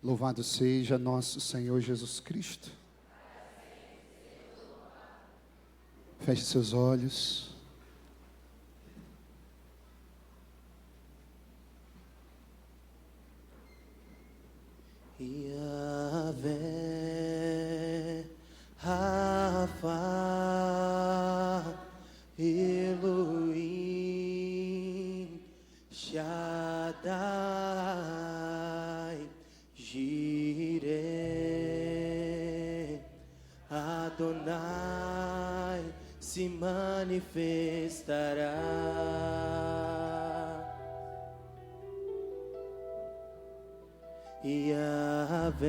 Louvado seja nosso Senhor Jesus Cristo. Feche seus olhos. Yahvé, Rafa, Elohim, Shaddai, Jireh, Adonai se manifestará. Yahvé,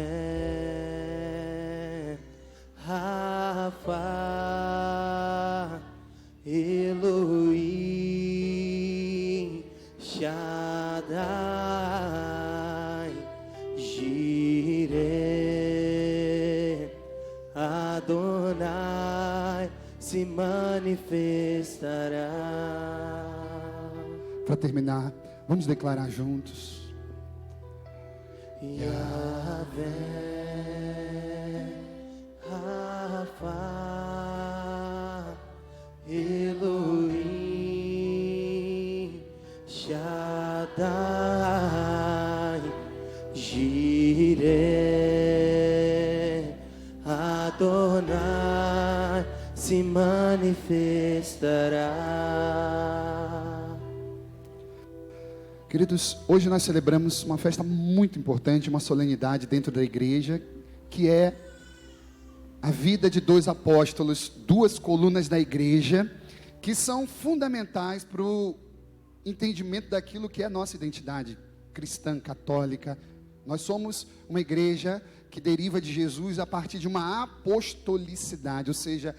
Rafa, Elohim, Shaddai, Jireh, Adonai se manifestará. Para terminar, vamos declarar juntos. Yahvé, Rafa, Elohim, Shaddai, Jireh, Adonai se manifestará. Queridos, hoje nós celebramos uma festa muito importante, uma solenidade dentro da igreja, que é a vida de dois apóstolos, duas colunas da igreja, que são fundamentais para o entendimento daquilo que é a nossa identidade cristã, católica. Nós somos uma igreja que deriva de Jesus a partir de uma apostolicidade, ou seja,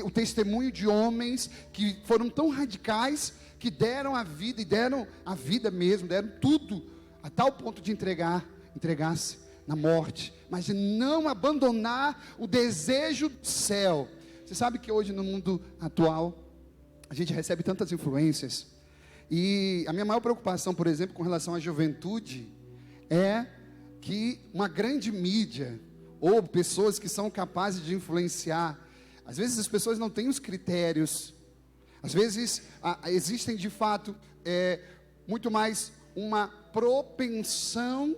o testemunho de homens que foram tão radicais, que deram a vida, e deram a vida mesmo, deram tudo, a tal ponto de entregar-se na morte, mas de não abandonar o desejo do céu. Você sabe que hoje no mundo atual, a gente recebe tantas influências, e a minha maior preocupação, por exemplo, com relação à juventude, é que uma grande mídia, ou pessoas que são capazes de influenciar, às vezes as pessoas não têm os critérios, às vezes existem de fato muito mais uma propensão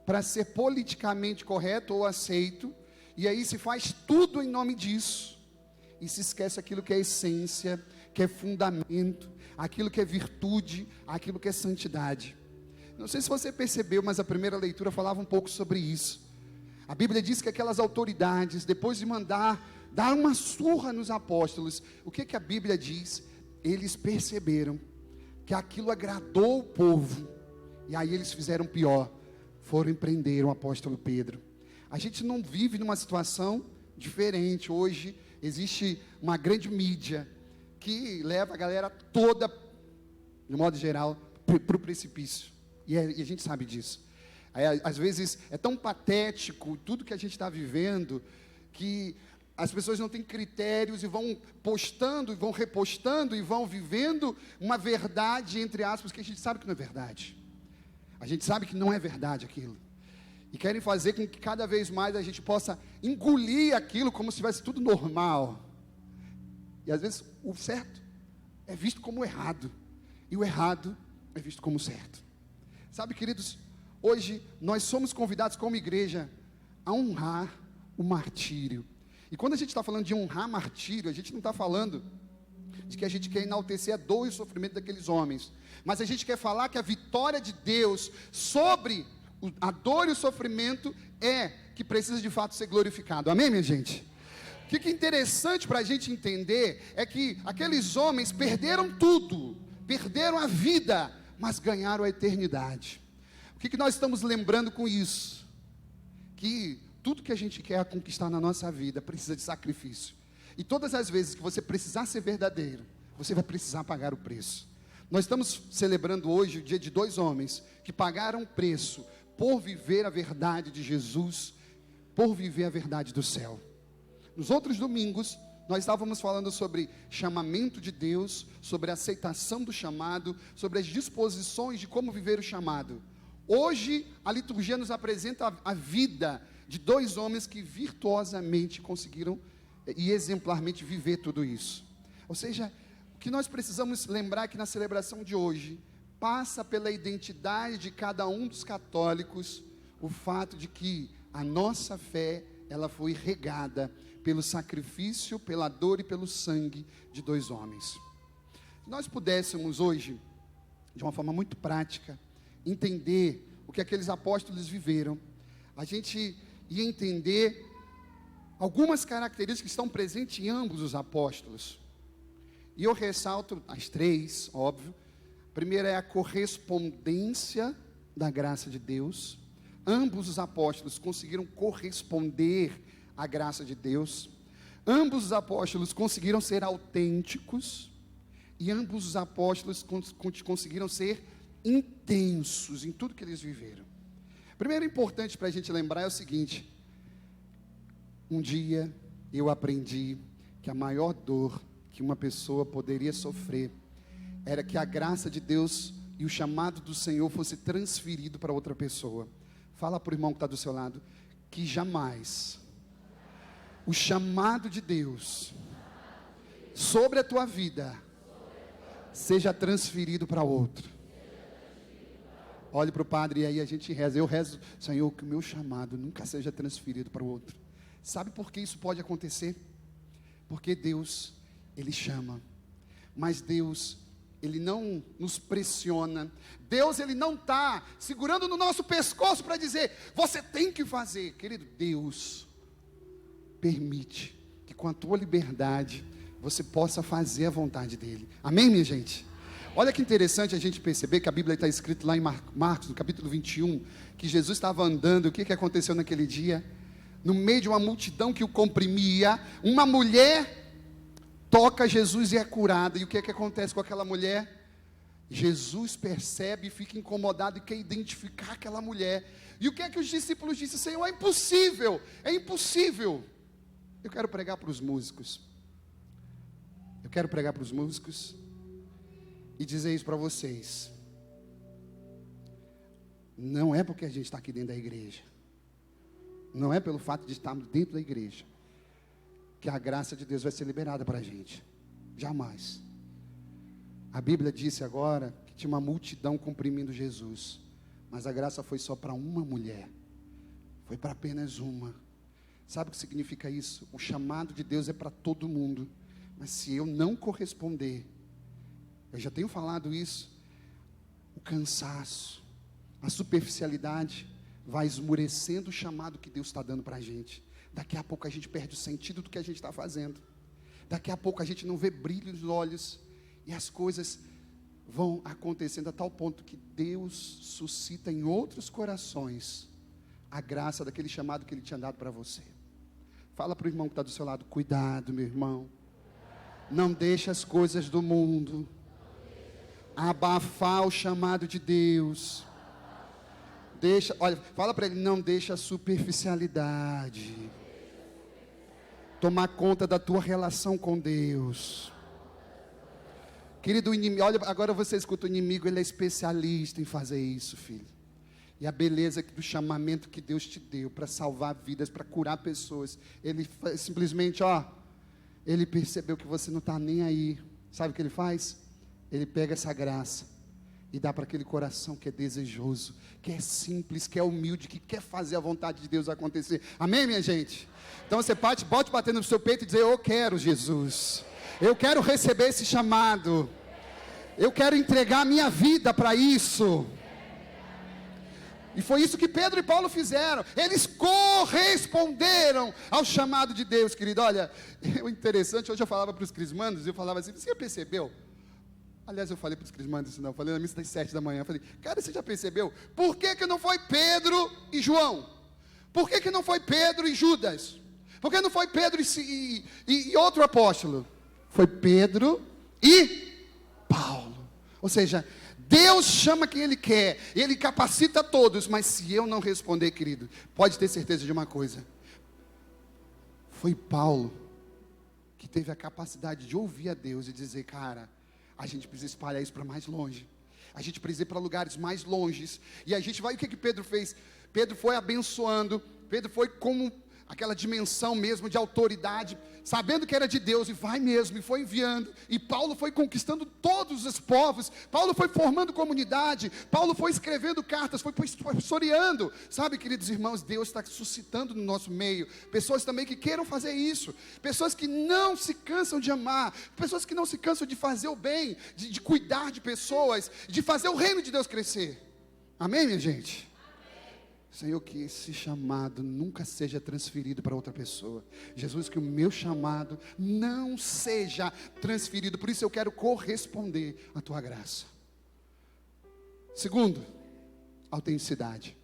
para ser politicamente correto ou aceito, e aí se faz tudo em nome disso, e se esquece aquilo que é essência, que é fundamento, aquilo que é virtude, aquilo que é santidade. Não sei se você percebeu, mas a primeira leitura falava um pouco sobre isso. A Bíblia diz que aquelas autoridades, depois de dar uma surra nos apóstolos, o que a Bíblia diz? Eles perceberam que aquilo agradou o povo, e aí eles fizeram pior, foram prender o apóstolo Pedro. A gente não vive numa situação diferente. Hoje existe uma grande mídia que leva a galera toda, de modo geral, para o precipício, e a gente sabe disso. Às vezes é tão patético tudo que a gente está vivendo, que as pessoas não têm critérios e vão postando, e vão repostando, e vão vivendo uma verdade, entre aspas, que a gente sabe que não é verdade. A gente sabe que não é verdade aquilo. E querem fazer com que cada vez mais a gente possa engolir aquilo como se tivesse tudo normal. E às vezes o certo é visto como errado, e o errado é visto como certo. Sabe, queridos, hoje nós somos convidados como igreja a honrar o martírio. E quando a gente está falando de honrar martírio, a gente não está falando de que a gente quer enaltecer a dor e o sofrimento daqueles homens, mas a gente quer falar que a vitória de Deus sobre a dor e o sofrimento é que precisa de fato ser glorificado. Amém, minha gente? O que é interessante para a gente entender é que aqueles homens perderam tudo, perderam a vida, mas ganharam a eternidade. O que nós estamos lembrando com isso? Que tudo que a gente quer conquistar na nossa vida precisa de sacrifício. E todas as vezes que você precisar ser verdadeiro, você vai precisar pagar o preço. Nós estamos celebrando hoje o dia de dois homens que pagaram o preço por viver a verdade de Jesus, por viver a verdade do céu. Nos outros domingos, nós estávamos falando sobre chamamento de Deus, sobre a aceitação do chamado, sobre as disposições de como viver o chamado. Hoje, a liturgia nos apresenta a vida de dois homens que virtuosamente conseguiram e exemplarmente viver tudo isso. Ou seja, o que nós precisamos lembrar é que na celebração de hoje, passa pela identidade de cada um dos católicos, o fato de que a nossa fé, ela foi regada pelo sacrifício, pela dor e pelo sangue de dois homens. Se nós pudéssemos hoje, de uma forma muito prática, entender o que aqueles apóstolos viveram, a gente ia entender algumas características que estão presentes em ambos os apóstolos. E eu ressalto as três, óbvio. A primeira é a correspondência da graça de Deus. Ambos os apóstolos conseguiram corresponder à graça de Deus. Ambos os apóstolos conseguiram ser autênticos. E ambos os apóstolos conseguiram ser intensos em tudo que eles viveram. Primeiro importante para a gente lembrar é o seguinte: um dia eu aprendi que a maior dor que uma pessoa poderia sofrer era que a graça de Deus e o chamado do Senhor fosse transferido para outra pessoa. Fala para o irmão que está do seu lado, que jamais o chamado de Deus sobre a tua vida seja transferido para outro. Olhe para o padre e aí a gente reza. Eu rezo, Senhor, que o meu chamado nunca seja transferido para o outro. Sabe por que isso pode acontecer? Porque Deus, Ele chama, mas Deus, Ele não nos pressiona. Deus, Ele não está segurando no nosso pescoço para dizer, você tem que fazer. Querido, Deus permite que com a tua liberdade você possa fazer a vontade dEle. Amém, minha gente? Olha que interessante a gente perceber que a Bíblia está escrito lá em Marcos, no capítulo 21, que Jesus estava andando. O que aconteceu naquele dia? No meio de uma multidão que o comprimia, uma mulher toca Jesus e é curada. E o que acontece com aquela mulher? Jesus percebe e fica incomodado e quer identificar aquela mulher. E o que os discípulos disseram? Senhor, é impossível, é impossível. Eu quero pregar para os músicos. Eu quero pregar para os músicos e dizer isso para vocês. Não é porque a gente está aqui dentro da igreja, não é pelo fato de estarmos dentro da igreja, que a graça de Deus vai ser liberada para a gente. Jamais. A Bíblia disse agora que tinha uma multidão comprimindo Jesus, mas a graça foi só para uma mulher. Foi para apenas uma. Sabe o que significa isso? O chamado de Deus é para todo mundo, mas se eu não corresponder, eu já tenho falado isso, o cansaço, a superficialidade vai esmurecendo o chamado que Deus está dando para a gente. Daqui a pouco a gente perde o sentido do que a gente está fazendo. Daqui a pouco a gente não vê brilho nos olhos. E as coisas vão acontecendo a tal ponto que Deus suscita em outros corações a graça daquele chamado que Ele tinha dado para você. Fala para o irmão que está do seu lado, cuidado, meu irmão. Não deixe as coisas do mundo abafar o chamado de Deus. Olha, fala para ele, não deixa a superficialidade tomar conta da tua relação com Deus. Querido, o inimigo, olha, agora você escuta, o inimigo, ele é especialista em fazer isso, filho. E a beleza do chamamento que Deus te deu para salvar vidas, para curar pessoas, ele simplesmente, ele percebeu que você não está nem aí. Sabe o que ele faz? Ele pega essa graça e dá para aquele coração que é desejoso, que é simples, que é humilde, que quer fazer a vontade de Deus acontecer. Amém, minha gente? Então você bote batendo no seu peito e dizer, eu quero Jesus, eu quero receber esse chamado, eu quero entregar a minha vida para isso. E foi isso que Pedro e Paulo fizeram. Eles corresponderam ao chamado de Deus, querido. Olha, o interessante, hoje eu falava para os crismandos, eu falava assim, você já percebeu? Aliás, eu falei para os crismandos isso não, eu falei na missa das 7 da manhã, eu falei, cara, você já percebeu? Por que não foi Pedro e João? Por que não foi Pedro e Judas? Por que não foi Pedro e outro apóstolo? Foi Pedro e Paulo. Ou seja, Deus chama quem Ele quer, Ele capacita todos, mas se eu não responder, querido, pode ter certeza de uma coisa, foi Paulo que teve a capacidade de ouvir a Deus e dizer, cara, a gente precisa espalhar isso para mais longe. A gente precisa ir para lugares mais longes. E a gente vai, o que Pedro fez? Pedro foi abençoando, Pedro foi como aquela dimensão mesmo de autoridade, sabendo que era de Deus, e vai mesmo, e foi enviando, e Paulo foi conquistando todos os povos, Paulo foi formando comunidade, Paulo foi escrevendo cartas, foi pastoreando, sabe, queridos irmãos, Deus está suscitando no nosso meio, pessoas também que queiram fazer isso, pessoas que não se cansam de amar, pessoas que não se cansam de fazer o bem, de cuidar de pessoas, de fazer o reino de Deus crescer, amém, minha gente? Senhor, que esse chamado nunca seja transferido para outra pessoa. Jesus, que o meu chamado não seja transferido. Por isso eu quero corresponder à tua graça. Segundo, autenticidade.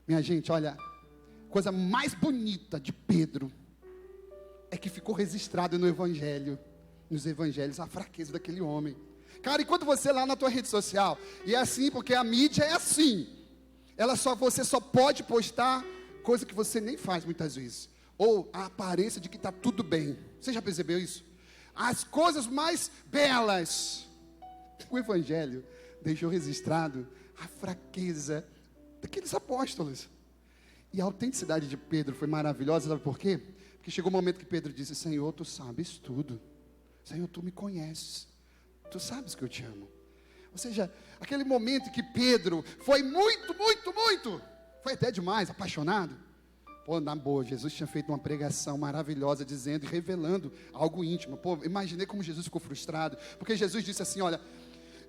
Minha gente, olha, a coisa mais bonita de Pedro é que ficou registrado no Evangelho, nos Evangelhos, a fraqueza daquele homem. Cara, enquanto você lá na tua rede social, e é assim porque a mídia é assim, você só pode postar coisa que você nem faz muitas vezes, ou a aparência de que está tudo bem. Você já percebeu isso? As coisas mais belas. O Evangelho deixou registrado a fraqueza daqueles apóstolos. E a autenticidade de Pedro foi maravilhosa, sabe por quê? Porque chegou o momento que Pedro disse: Senhor, tu sabes tudo. Senhor, tu me conheces. Tu sabes que eu te amo. Ou seja, aquele momento que Pedro foi muito, foi até demais, apaixonado. Pô, na boa, Jesus tinha feito uma pregação maravilhosa, dizendo e revelando algo íntimo. Pô, imaginei como Jesus ficou frustrado, porque Jesus disse assim: olha,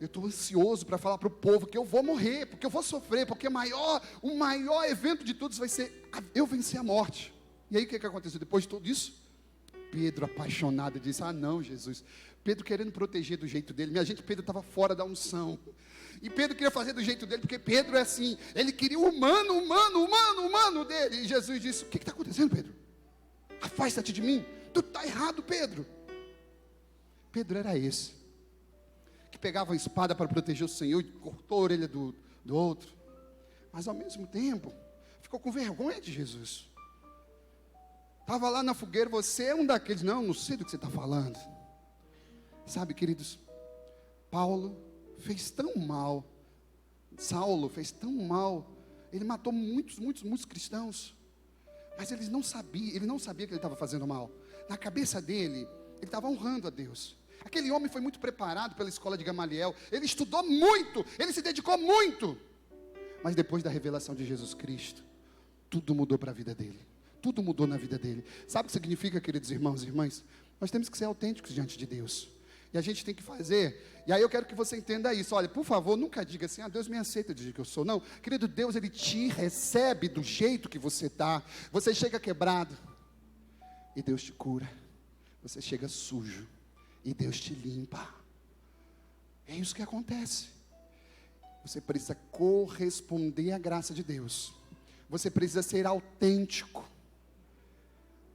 eu estou ansioso para falar para o povo que eu vou morrer, porque eu vou sofrer, porque o maior evento de todos vai ser eu vencer a morte. E aí o que aconteceu depois de tudo isso? Pedro, apaixonado, disse: ah não, Jesus. Pedro querendo proteger do jeito dele. Minha gente, Pedro estava fora da unção. E Pedro queria fazer do jeito dele, porque Pedro é assim. Ele queria o humano dele. E Jesus disse: o que está acontecendo, Pedro? Afasta-te de mim. Tu está errado, Pedro. Pedro era esse, que pegava a espada para proteger o Senhor e cortou a orelha do outro. Mas ao mesmo tempo, ficou com vergonha de Jesus. Estava lá na fogueira, você é um daqueles. Não sei do que você está falando. Sabe, queridos, Saulo fez tão mal, ele matou muitos cristãos, mas ele não sabia que ele estava fazendo mal. Na cabeça dele, ele estava honrando a Deus. Aquele homem foi muito preparado pela escola de Gamaliel, ele estudou muito, ele se dedicou muito, mas depois da revelação de Jesus Cristo, tudo mudou para a vida dele, tudo mudou na vida dele. Sabe o que significa, queridos irmãos e irmãs? Nós temos que ser autênticos diante de Deus. E a gente tem que fazer, e aí eu quero que você entenda isso. Olha, por favor, nunca diga assim: ah, Deus me aceita do jeito que eu sou. Não, querido, Deus, Ele te recebe do jeito que você está. Você chega quebrado, e Deus te cura. Você chega sujo, e Deus te limpa. É isso que acontece. Você precisa corresponder à graça de Deus. Você precisa ser autêntico.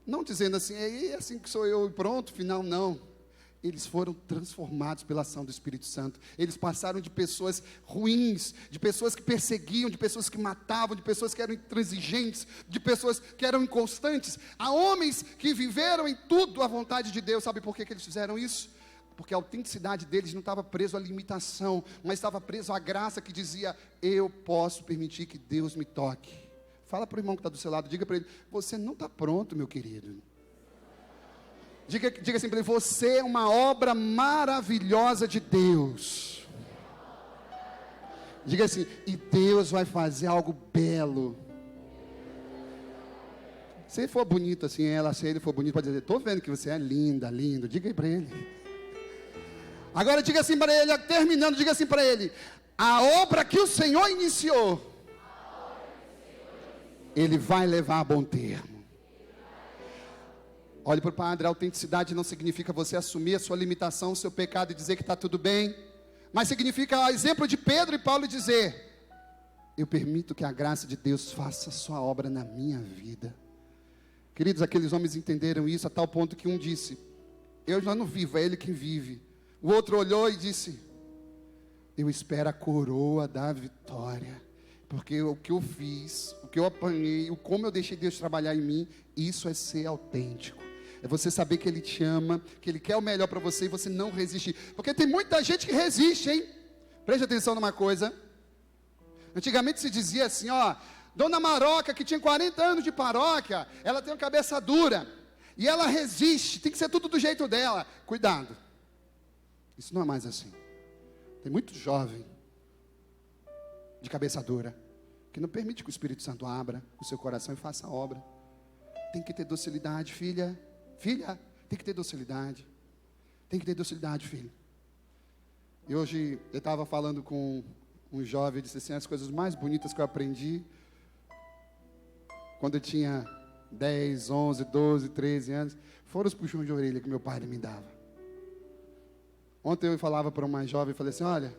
Não dizendo assim: é assim que sou eu e pronto, final, não. Eles foram transformados pela ação do Espírito Santo. Eles passaram de pessoas ruins, de pessoas que perseguiam, de pessoas que matavam, de pessoas que eram intransigentes, de pessoas que eram inconstantes, a homens que viveram em tudo à vontade de Deus. Sabe por que eles fizeram isso? Porque a autenticidade deles não estava preso à limitação, mas estava preso à graça que dizia: eu posso permitir que Deus me toque. Fala para o irmão que está do seu lado, diga para ele: você não está pronto, meu querido. Diga assim para ele: você é uma obra maravilhosa de Deus. Diga assim: e Deus vai fazer algo belo. Se ele for bonito assim, se ele for bonito, pode dizer: estou vendo que você é linda, lindo. Diga aí para ele. Agora diga assim para ele, terminando, diga assim para ele: a obra que o Senhor iniciou, Ele vai levar a bom termo. Olhe para o Padre: a autenticidade não significa você assumir a sua limitação, o seu pecado e dizer que está tudo bem, mas significa, ao exemplo de Pedro e Paulo, dizer: eu permito que a graça de Deus faça a sua obra na minha vida. Queridos, aqueles homens entenderam isso a tal ponto que um disse: eu já não vivo, é Ele quem vive. O outro olhou e disse: eu espero a coroa da vitória, porque o que eu fiz, o que eu apanhei, como eu deixei Deus trabalhar em mim, isso é ser autêntico. É você saber que Ele te ama, que Ele quer o melhor para você e você não resistir. Porque tem muita gente que resiste, hein? Preste atenção numa coisa. Antigamente se dizia assim, ó, Dona Maroca, que tinha 40 anos de paróquia, ela tem uma cabeça dura, e ela resiste, tem que ser tudo do jeito dela. Cuidado, isso não é mais assim. Tem muito jovem, de cabeça dura, que não permite que o Espírito Santo abra o seu coração e faça a obra. Tem que ter docilidade, filha, tem que ter docilidade. Tem que ter docilidade, filho. E hoje eu estava falando com um jovem, disse assim, as coisas mais bonitas que eu aprendi quando eu tinha 10, 11, 12, 13 anos, foram os puxões de orelha que meu pai me dava. Ontem eu falava para uma jovem, falei assim, olha,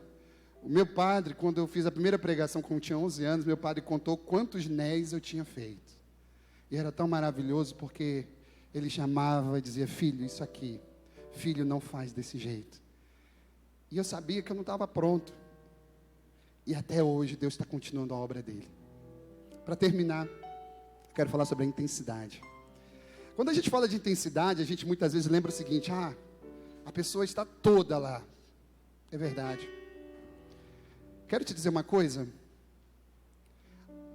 o meu padre, quando eu fiz a primeira pregação, quando eu tinha 11 anos, meu padre contou quantos néis eu tinha feito. E era tão maravilhoso, porque ele chamava e dizia, filho, isso aqui, filho, não faz desse jeito. E eu sabia que eu não estava pronto. E até hoje Deus está continuando a obra dele. Para terminar, eu quero falar sobre a intensidade. Quando a gente fala de intensidade, a gente muitas vezes lembra o seguinte, a pessoa está toda lá. É verdade. Quero te dizer uma coisa.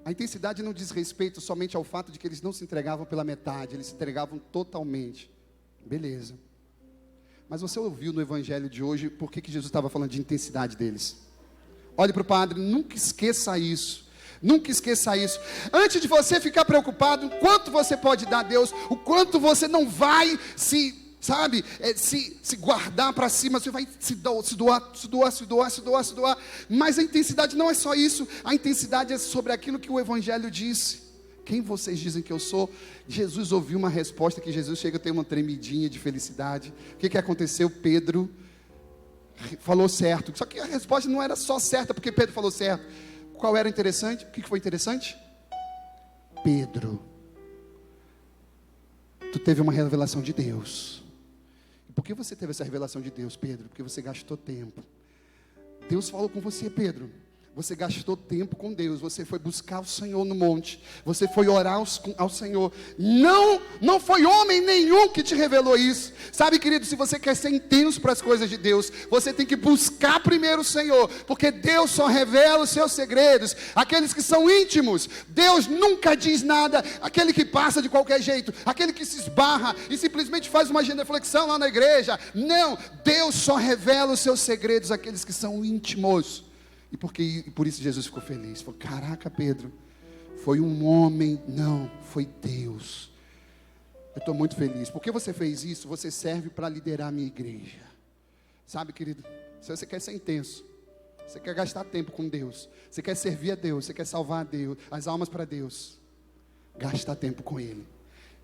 A intensidade não diz respeito somente ao fato de que eles não se entregavam pela metade, eles se entregavam totalmente. Beleza. Mas você ouviu no evangelho de hoje por que Jesus estava falando de intensidade deles? Olhe para o padre, nunca esqueça isso. Nunca esqueça isso. Antes de você ficar preocupado, o quanto você pode dar a Deus, o quanto você não vai se guardar para cima, você vai se doar. Mas a intensidade não é só isso. A intensidade é sobre aquilo que o evangelho disse. Quem vocês dizem que eu sou? Jesus ouviu uma resposta que Jesus chega a ter uma tremidinha de felicidade. O que aconteceu? Pedro falou certo. Só que a resposta não era só certa porque Pedro falou certo. Qual era interessante? O que foi interessante? Pedro, tu teve uma revelação de Deus. E por que você teve essa revelação de Deus, Pedro? Porque você gastou tempo. Deus falou com você, Pedro. Você gastou tempo com Deus, você foi buscar o Senhor no monte, você foi orar ao Senhor. Não foi homem nenhum que te revelou isso. Sabe, querido, se você quer ser intenso para as coisas de Deus, você tem que buscar primeiro o Senhor, porque Deus só revela os seus segredos àqueles que são íntimos. Deus nunca diz nada àquele que passa de qualquer jeito, aquele que se esbarra e simplesmente faz uma genuflexão lá na igreja. Não, Deus só revela os seus segredos àqueles que são íntimos. E por isso Jesus ficou feliz. Falou, caraca, Pedro, foi um homem. Não, foi Deus. Eu estou muito feliz. Por que você fez isso? Você serve para liderar a minha igreja. Sabe, querido, se você quer ser intenso, você quer gastar tempo com Deus, você quer servir a Deus, você quer salvar a Deus, as almas para Deus, gasta tempo com Ele.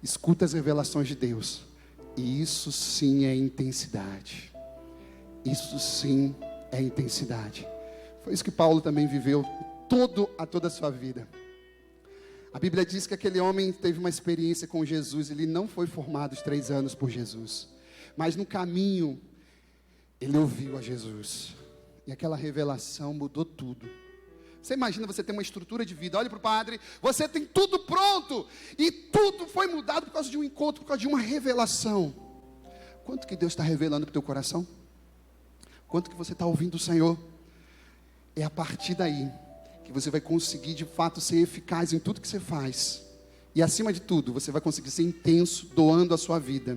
Escuta as revelações de Deus. E isso sim é intensidade. Isso sim é intensidade. Foi isso que Paulo também viveu toda a sua vida. A Bíblia diz que aquele homem teve uma experiência com Jesus. Ele não foi formado os 3 anos por Jesus, mas no caminho ele ouviu a Jesus. E aquela revelação mudou tudo. Você imagina você ter uma estrutura de vida. Olha para o padre, você tem tudo pronto. E tudo foi mudado por causa de um encontro, por causa de uma revelação. Quanto que Deus está revelando para o teu coração? Quanto que você está ouvindo o Senhor? É a partir daí que você vai conseguir de fato ser eficaz em tudo que você faz. E acima de tudo, você vai conseguir ser intenso, doando a sua vida.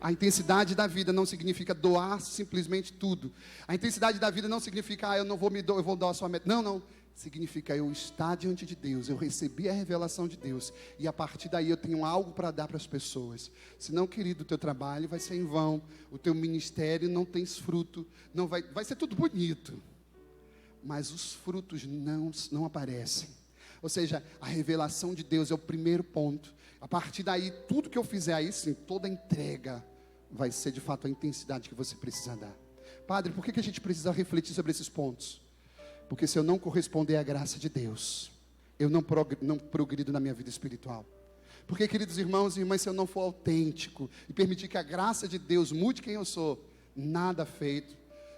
A intensidade da vida não significa doar simplesmente tudo. A intensidade da vida não significa, eu não vou me doar, eu vou dar a sua meta. Não. Significa eu estar diante de Deus, eu recebi a revelação de Deus. E a partir daí eu tenho algo para dar para as pessoas. Senão, querido, o teu trabalho vai ser em vão. O teu ministério não tem fruto. Não vai ser tudo bonito, mas os frutos não aparecem. Ou seja, a revelação de Deus é o primeiro ponto. A partir daí, tudo que eu fizer aí, sim, toda entrega vai ser de fato a intensidade que você precisa dar. Padre, por que a gente precisa refletir sobre esses pontos? Porque se eu não corresponder à graça de Deus, eu não progrido na minha vida espiritual. Porque, queridos irmãos e irmãs, se eu não for autêntico e permitir que a graça de Deus mude quem eu sou, nada feito.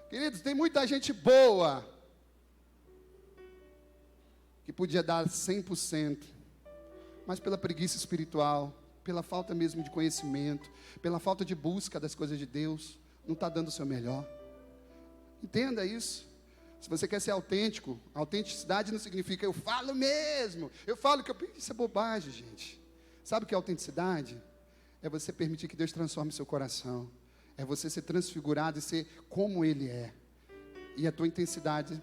Queridos, tem muita gente boa que podia dar 100%, mas pela preguiça espiritual, pela falta mesmo de conhecimento, pela falta de busca das coisas de Deus, não está dando o seu melhor. Entenda isso. Se você quer ser autêntico, autenticidade não significa eu falo mesmo, eu falo que eu penso. Isso é bobagem, gente. Sabe o que é autenticidade? É você permitir que Deus transforme seu coração. É você ser transfigurado e ser como Ele é. E a tua intensidade,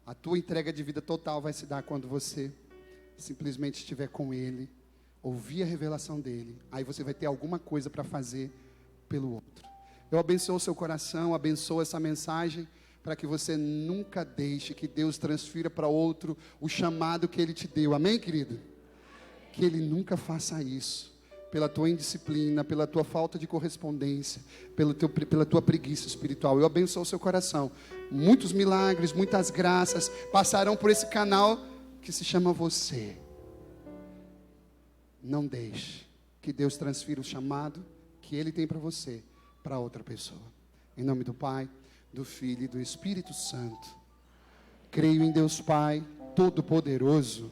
a tua entrega de vida total vai se dar quando você simplesmente estiver com Ele, ouvir a revelação dEle. Aí você vai ter alguma coisa para fazer pelo outro. Eu abençoo o seu coração, abençoo essa mensagem, para que você nunca deixe que Deus transfira para outro o chamado que Ele te deu. Amém, querido? Que Ele nunca faça isso, pela tua indisciplina, pela tua falta de correspondência, pela tua preguiça espiritual. Eu abençoo o seu coração. Muitos milagres, muitas graças passarão por esse canal que se chama você. Não deixe que Deus transfira o chamado que Ele tem para você, para outra pessoa. Em nome do Pai, do Filho e do Espírito Santo. Creio em Deus Pai Todo-Poderoso,